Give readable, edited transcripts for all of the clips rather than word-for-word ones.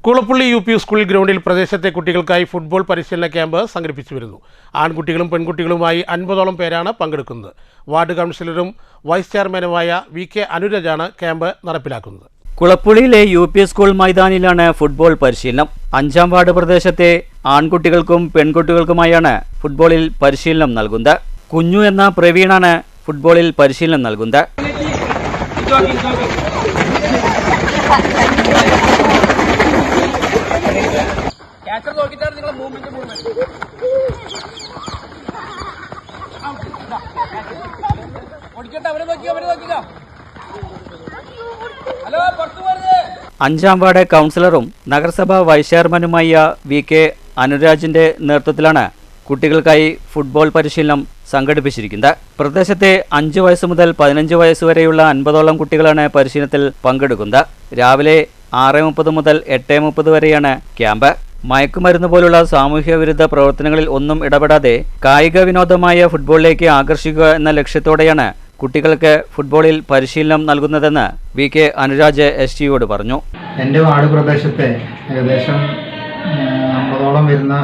Kulappally UP school ഗ്രൗണ്ടിൽ പ്രദേശത്തെ കുട്ടികൾക്കായി ഫുട്ബോൾ പരിശീലന ക്യാമ്പ് സംഘടിപ്പിച്ചു വരുന്നു. ആൺകുട്ടികളും പെൺകുട്ടികളുമായി 50ഓളം പേരാണ് പങ്കെടുക്കുന്നത്. വാർഡ് കൗൺസിലറും വൈസ് ചെയർമാനുമായ VK അനുരാജാണ് ക്യാമ്പ് നടപ്പിലാക്കുന്നത്. കുളപ്പള്ളിയിലെ UP സ്കൂൾ മൈതാനിലാണ് ഫുട്ബോൾ പരിശീലനം. 5ാം വാർഡ് പ്രദേശത്തെ ആൺകുട്ടികൾക്കും പെൺകുട്ടികൾക്കുമായാണ് ഫുട്ബോളിൽ പരിശീലനം നൽകുന്നത്. കുഞ്ഞു എന്ന പ്രവീണാണ് ഫുട്ബോളിൽ പരിശീലനം നൽകുന്നത്. അഞ്ചാം വാർഡ് കൗൺസിലറും നഗരസഭാ വൈസ് ചെയർമാനുമായ VK അനുരാജിന്റെ നേതൃത്വത്തിലാണ് കുട്ടികൾക്കായി ഫുട്ബോൾ പരിശീലനം സംഘടിപ്പിച്ചിരിക്കുന്നത്. പ്രദേശത്തെ 5 വയസ്സ് മുതൽ 15 വയസ്സ് വരെയുള്ള 50ഓളം കുട്ടികളാണ് പരിശീലനത്തിൽ പങ്കെടുക്കുന്നത്. രാവിലെ 6:30 മുതൽ 8:30 വരെയാണ് ക്യാമ്പ്. മയക്കുമരുന്ന് പോലുള്ള സാമൂഹ്യ വിരുദ്ധ പ്രവർത്തനങ്ങളിൽ ഒന്നും ഇടപെടാതെ കായിക വിനോദമായ ഫുട്ബോളിലേക്ക് ആകർഷിക്കുക എന്ന ലക്ഷ്യത്തോടെയാണ് കുട്ടികൾക്ക് ഫുട്ബോളിൽ പരിശീലനം നൽകുന്നതെന്ന് VK അനുരാജ് STയോട് പറഞ്ഞു. എൻ്റെ വാർഡ് പ്രദേശത്തെ ഏകദേശം 50ഓളം വരുന്ന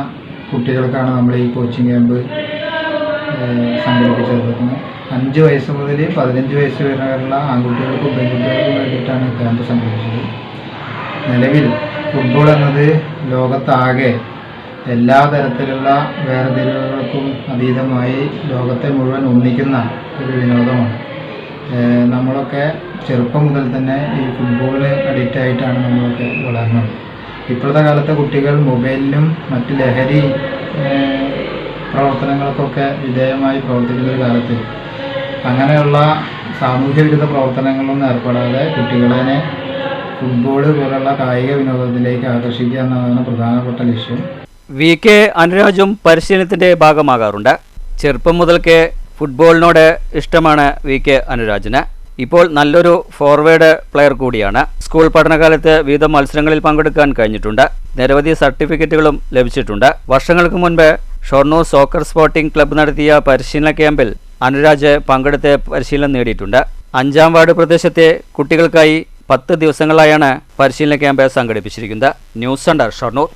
കുട്ടികൾക്കാണ് നമ്മൾ ഈ കോച്ചിങ് ക്യാമ്പ് സംഘടിപ്പിച്ചത്. 5 വയസ്സ് മുതൽ 15 വയസ്സ് വരെയുള്ള ആൺകുട്ടികൾക്കും പെൺകുട്ടികൾക്കും വേണ്ടിയിട്ടാണ് ക്യാമ്പ് സംഘടിപ്പിച്ചത്. നിലവിൽ ഫുട്ബോൾ എന്നത് ലോകത്താകെ എല്ലാ തരത്തിലുള്ള വേർതിരിവുകൾക്കും അതീതമായി ലോകത്തെ മുഴുവൻ ഒന്നിക്കുന്ന ഒരു വിനോദമാണ്. നമ്മളൊക്കെ ചെറുപ്പം മുതൽ തന്നെ ഈ ഫുട്ബോളിന് അഡിക്റ്റ് ആയിട്ടാണ് നമ്മളൊക്കെ വളർന്നത്. ഇപ്പോഴത്തെ കാലത്തെ കുട്ടികൾ മൊബൈലിലും മറ്റ് ലഹരി പ്രവർത്തനങ്ങൾക്കൊക്കെ വിധേയമായി പ്രവർത്തിക്കുന്ന ഒരു കാലത്ത് അങ്ങനെയുള്ള സാമൂഹ്യ വിരുദ്ധ പ്രവർത്തനങ്ങളൊന്നും ഏർപ്പെടാതെ കുട്ടികളെ ഫുട്ബോൾ പോലുള്ള കായിക വിനോദത്തിലേക്ക് ആകർഷിക്കുക എന്നതാണ് പ്രധാനപ്പെട്ട ലക്ഷ്യം. VK അനുരാജും പരിശീലനത്തിന്റെ ഭാഗമാകാറുണ്ട്. ചെറുപ്പം മുതൽക്കേ ഫുട്ബോളിനോട് ഇഷ്ടമാണ് VK അനുരാജിന്. ഇപ്പോൾ നല്ലൊരു ഫോർവേഡ് പ്ലെയർ കൂടിയാണ്. സ്കൂൾ പഠനകാലത്ത് വിവിധ മത്സരങ്ങളിൽ പങ്കെടുക്കാൻ കഴിഞ്ഞിട്ടുണ്ട്. നിരവധി സർട്ടിഫിക്കറ്റുകളും ലഭിച്ചിട്ടുണ്ട്. വർഷങ്ങൾക്ക് മുൻപ് ഷൊർണൂർ സോക്കർ സ്പോർട്ടിംഗ് ക്ലബ്ബ് നടത്തിയ പരിശീലന ക്യാമ്പിൽ അനുരാജ് പങ്കെടുത്ത് പരിശീലനം നേടിയിട്ടുണ്ട്. 5ാം വാർഡ് പ്രദേശത്തെ കുട്ടികൾക്കായി 10 ദിവസങ്ങളായാണ് പരിശീലന ക്യാമ്പ് സംഘടിപ്പിച്ചിരിക്കുന്നത്. News centre Shoranur.